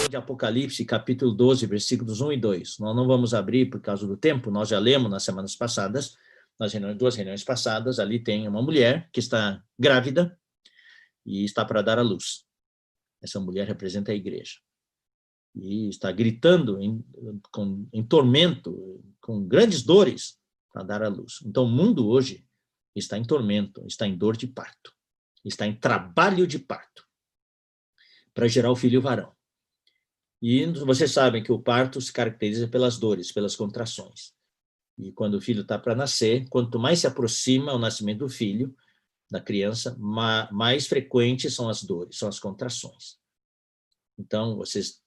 de Apocalipse, capítulo 12, versículos 1 e 2. Nós não vamos abrir por causa do tempo, nós já lemos nas semanas passadas, nas duas reuniões passadas, ali tem uma mulher que está grávida e está para dar à luz. Essa mulher representa a igreja. E está gritando em tormento, com grandes dores, para dar à luz. Então, o mundo hoje está em tormento, está em dor de parto, está em trabalho de parto, para gerar o filho varão. E vocês sabem que o parto se caracteriza pelas dores, pelas contrações. E quando o filho está para nascer, quanto mais se aproxima o nascimento do filho, da criança, mais frequentes são as dores, são as contrações. Então, vocês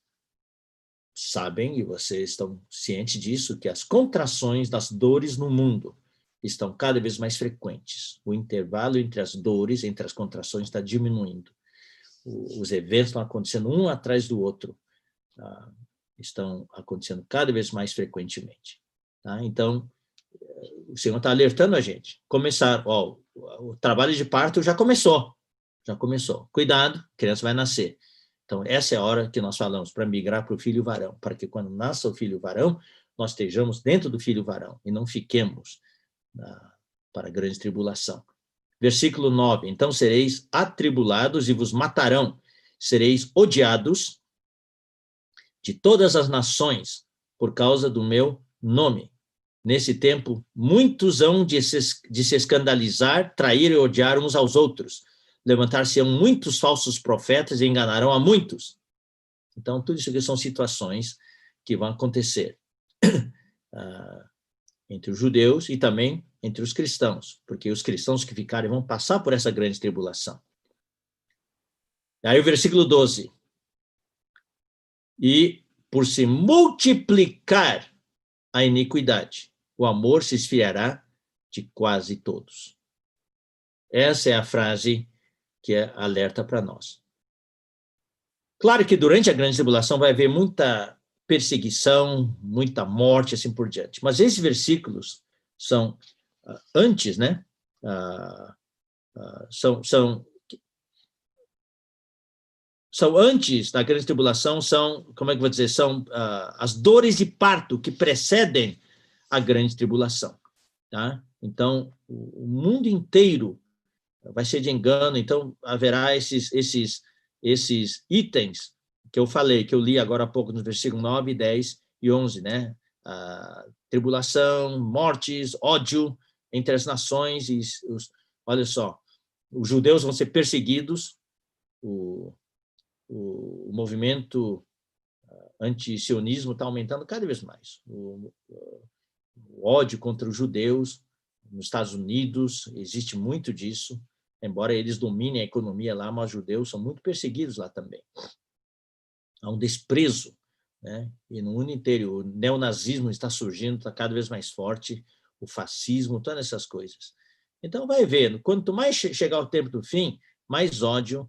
sabem, e vocês estão cientes disso, que as contrações das dores no mundo estão cada vez mais frequentes. O intervalo entre as dores, entre as contrações, está diminuindo. Os eventos estão acontecendo um atrás do outro. Estão acontecendo cada vez mais frequentemente. Tá? Então, o Senhor está alertando a gente. O trabalho de parto já começou. Cuidado, a criança vai nascer. Então, essa é a hora que nós falamos, para migrar para o filho varão, para que quando nasça o filho varão, nós estejamos dentro do filho varão e não fiquemos para a grande tribulação. Versículo 9, então sereis atribulados e vos matarão, sereis odiados de todas as nações por causa do meu nome. Nesse tempo, muitos hão de se escandalizar, trair e odiar uns aos outros. Levantar-se-ão muitos falsos profetas e enganarão a muitos. Então, tudo isso aqui são situações que vão acontecer entre os judeus e também entre os cristãos, porque os cristãos que ficarem vão passar por essa grande tribulação. Aí o versículo 12. E por se multiplicar a iniquidade, o amor se esfriará de quase todos. Essa é a frase que é alerta para nós. Claro que durante a grande tribulação vai haver muita perseguição, muita morte, assim por diante. Mas esses versículos são antes, né? São antes da grande tribulação, como é que eu vou dizer? São as dores de parto que precedem a grande tribulação. Tá? Então, o mundo inteiro vai ser de engano, então haverá esses itens que eu falei, que eu li agora há pouco nos versículos 9, 10 e 11, né? Tribulação, mortes, ódio entre as nações, olha só, os judeus vão ser perseguidos, o movimento anti-sionismo está aumentando cada vez mais. O ódio contra os judeus nos Estados Unidos, existe muito disso, embora eles dominem a economia lá, mas os judeus são muito perseguidos lá também. Há um desprezo, né? E no mundo inteiro o neonazismo está surgindo, está cada vez mais forte, o fascismo, todas essas coisas. Então vai vendo, quanto mais chegar o tempo do fim, mais ódio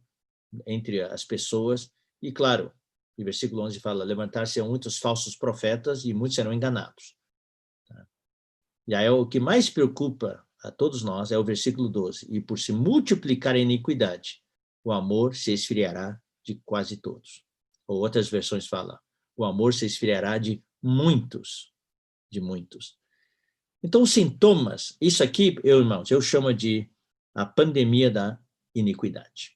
entre as pessoas, e claro, o versículo 11 fala, levantar-se-ão muitos falsos profetas e muitos serão enganados. E aí o que mais preocupa a todos nós é o versículo 12, e por se multiplicar a iniquidade, o amor se esfriará de quase todos. Ou outras versões falam, o amor se esfriará de muitos, de muitos. Então, os sintomas, isso aqui, irmãos, eu chamo de a pandemia da iniquidade.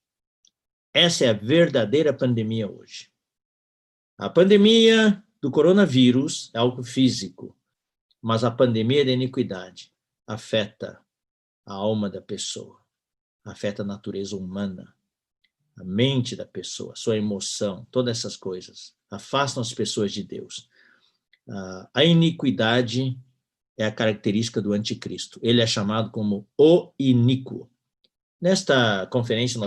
Essa é a verdadeira pandemia hoje. A pandemia do coronavírus é algo físico, mas a pandemia da iniquidade afeta a alma da pessoa, afeta a natureza humana, a mente da pessoa, sua emoção, todas essas coisas afastam as pessoas de Deus. A iniquidade é a característica do anticristo. Ele é chamado como o iníquo. Nesta conferência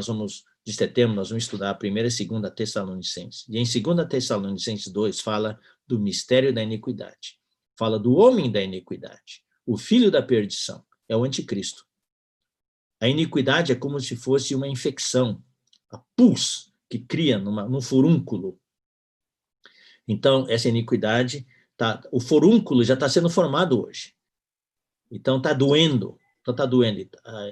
de setembro, nós vamos estudar a 1ª e 2ª Tessalonicenses. E em 2ª Tessalonicenses 2 fala do mistério da iniquidade. Fala do homem da iniquidade. O filho da perdição é o anticristo. A iniquidade é como se fosse uma infecção, a pus que cria num furúnculo. Então, essa iniquidade, o furúnculo já está sendo formado hoje. Então, está doendo.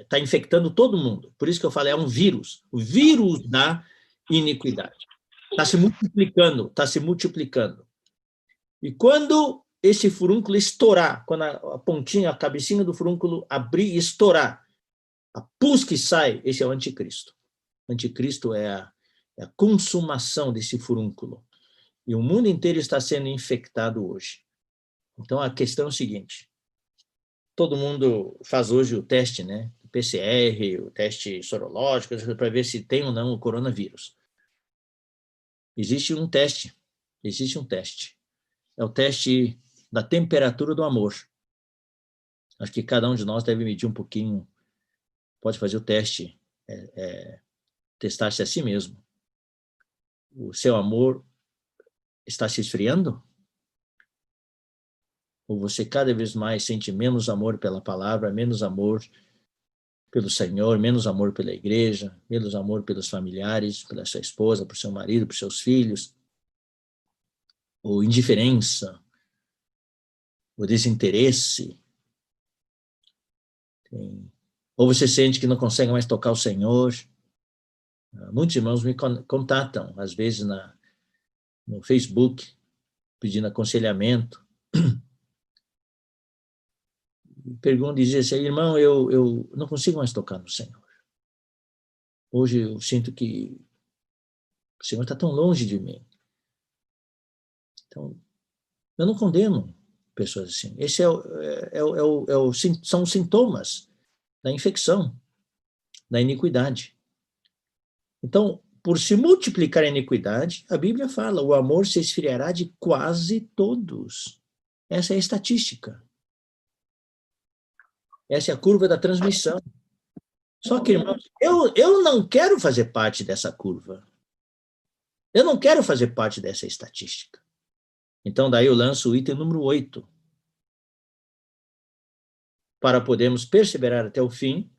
Está infectando todo mundo. Por isso que eu falo, é um vírus. O vírus da iniquidade. Está se multiplicando, está se multiplicando. E quando esse furúnculo estourar, quando a pontinha, a cabecinha do furúnculo abrir e estourar, a pus que sai, esse é o anticristo. O anticristo é a consumação desse furúnculo. E o mundo inteiro está sendo infectado hoje. Então, a questão é o seguinte, todo mundo faz hoje o teste, né? O PCR, o teste sorológico, para ver se tem ou não o coronavírus. Existe um teste. É o teste da temperatura do amor. Acho que cada um de nós deve medir um pouquinho, pode fazer o teste, testar-se a si mesmo. O seu amor está se esfriando? Ou você cada vez mais sente menos amor pela palavra, menos amor pelo Senhor, menos amor pela igreja, menos amor pelos familiares, pela sua esposa, por seu marido, por seus filhos? Ou indiferença, ou desinteresse? Ou você sente que não consegue mais tocar o Senhor? Muitos irmãos me contatam, às vezes no Facebook, pedindo aconselhamento. Perguntam, dizem assim, irmão, eu não consigo mais tocar no Senhor. Hoje eu sinto que o Senhor está tão longe de mim. Então, eu não condeno pessoas assim. Esse são os sintomas da infecção, da iniquidade. Então, por se multiplicar a iniquidade, a Bíblia fala, o amor se esfriará de quase todos. Essa é a estatística. Essa é a curva da transmissão. Só que, irmãos, eu não quero fazer parte dessa curva. Eu não quero fazer parte dessa estatística. Então, daí eu lanço o item número 8. Para podermos perseverar até o fim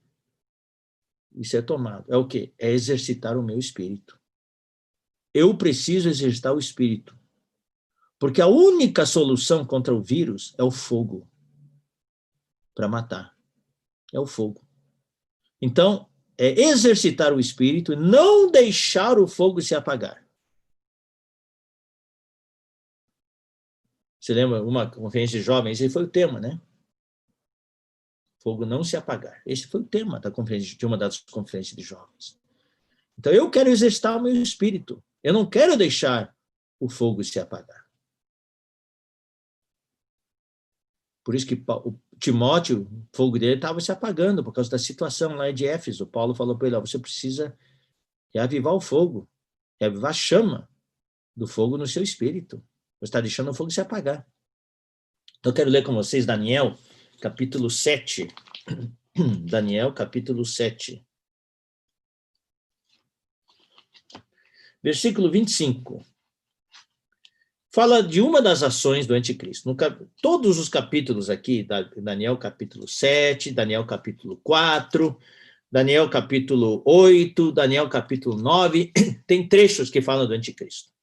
e ser tomado. É o quê? É exercitar o meu espírito. Eu preciso exercitar o espírito. Porque a única solução contra o vírus é o fogo. Para matar. É o fogo. Então, é exercitar o espírito e não deixar o fogo se apagar. Você lembra uma conferência de jovens? Esse foi o tema, né? Fogo não se apagar. Esse foi o tema de uma das conferências de jovens. Então, eu quero exercitar o meu espírito. Eu não quero deixar o fogo se apagar. Por isso que o Timóteo, o fogo dele estava se apagando, por causa da situação lá de Éfeso. Paulo falou para ele, você precisa reavivar o fogo, reavivar a chama do fogo no seu espírito. Você está deixando o fogo se apagar. Então, eu quero ler com vocês Daniel, capítulo 7. Daniel, capítulo 7. Versículo 25. Fala de uma das ações do anticristo. Todos os capítulos aqui, Daniel capítulo 7, Daniel capítulo 4, Daniel capítulo 8, Daniel capítulo 9, tem trechos que falam do anticristo.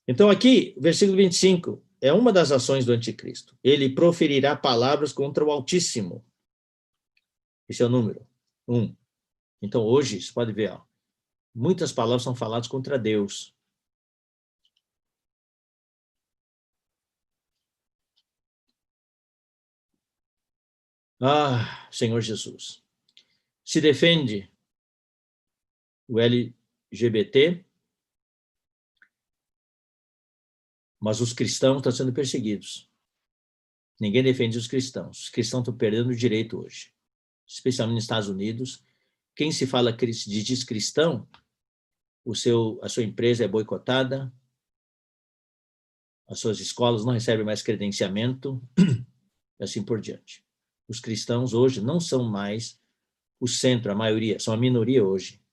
Então aqui, versículo 25, é uma das ações do anticristo. Ele proferirá palavras contra o Altíssimo. Esse é o número 1. Então hoje, você pode ver, muitas palavras são faladas contra Deus. Senhor Jesus. Se defende o LGBT, mas os cristãos estão sendo perseguidos. Ninguém defende os cristãos. Os cristãos estão perdendo o direito hoje. Especialmente nos Estados Unidos. Quem se fala diz cristão, a sua empresa é boicotada, as suas escolas não recebem mais credenciamento, e assim por diante. Os cristãos hoje não são mais o centro, a maioria, são a minoria hoje.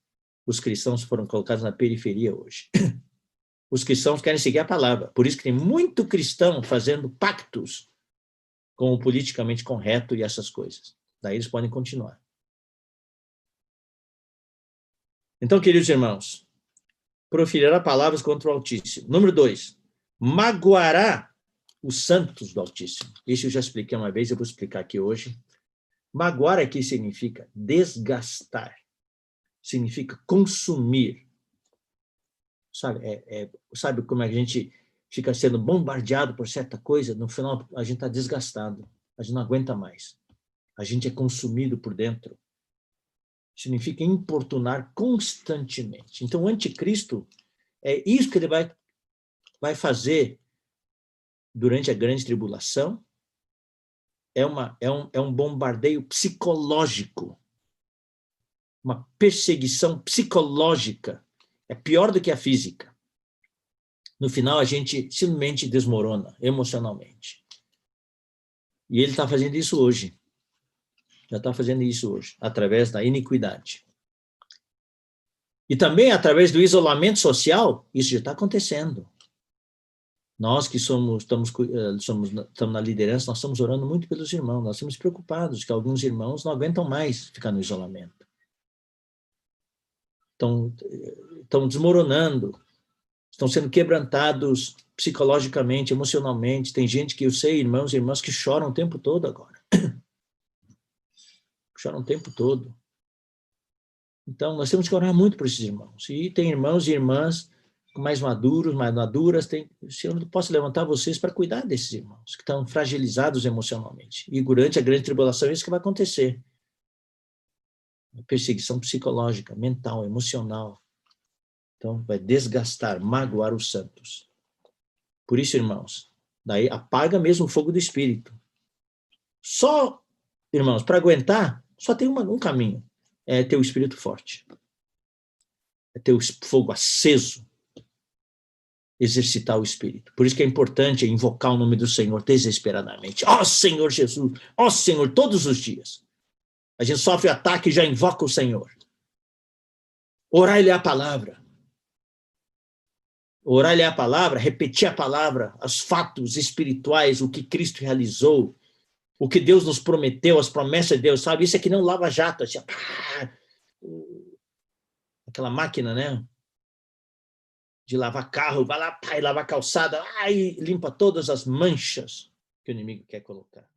Os cristãos foram colocados na periferia hoje. Os cristãos querem seguir a palavra. Por isso que tem muito cristão fazendo pactos com o politicamente correto e essas coisas. Daí eles podem continuar. Então, queridos irmãos, proferirá palavras contra o Altíssimo. Número 2, magoará os santos do Altíssimo. Isso eu já expliquei uma vez, eu vou explicar aqui hoje. Magoar aqui significa desgastar. significa consumir. Sabe como a gente fica sendo bombardeado por certa coisa, no final a gente está desgastado, a gente não aguenta mais. A gente é consumido por dentro. Significa importunar constantemente. Então, o anticristo, é isso que ele vai fazer durante a grande tribulação. É um bombardeio psicológico, uma perseguição psicológica. É pior do que a física. No final, a gente simplesmente desmorona emocionalmente. E ele está fazendo isso hoje. Já está fazendo isso hoje, através da iniquidade. E também através do isolamento social, isso já está acontecendo. Nós que estamos na liderança, nós estamos orando muito pelos irmãos, nós estamos preocupados que alguns irmãos não aguentam mais ficar no isolamento. Estão desmoronando, estão sendo quebrantados psicologicamente, emocionalmente. Tem gente que eu sei, irmãos e irmãs, que choram o tempo todo agora. Choram o tempo todo. Então, nós temos que orar muito por esses irmãos. E tem irmãos e irmãs mais maduros, mais maduras. Se eu não posso levantar vocês para cuidar desses irmãos, que estão fragilizados emocionalmente. E durante a grande tribulação, é isso que vai acontecer. Perseguição psicológica, mental, emocional. Então, vai desgastar, magoar os santos. Por isso, irmãos, daí apaga mesmo o fogo do Espírito. Só, irmãos, para aguentar, só tem um caminho. É ter o Espírito forte. É ter o fogo aceso. Exercitar o Espírito. Por isso que é importante invocar o nome do Senhor desesperadamente. Ó Senhor Jesus! Ó Senhor, todos os dias. A gente sofre ataque e já invoca o Senhor. Orar-lhe a palavra. Orar-lhe a palavra, repetir a palavra, os fatos espirituais, o que Cristo realizou, o que Deus nos prometeu, as promessas de Deus, sabe? Isso é que não lava-jato, assim, aquela máquina, né? De lavar carro, vai lá, e lavar calçada, e limpa todas as manchas que o inimigo quer colocar.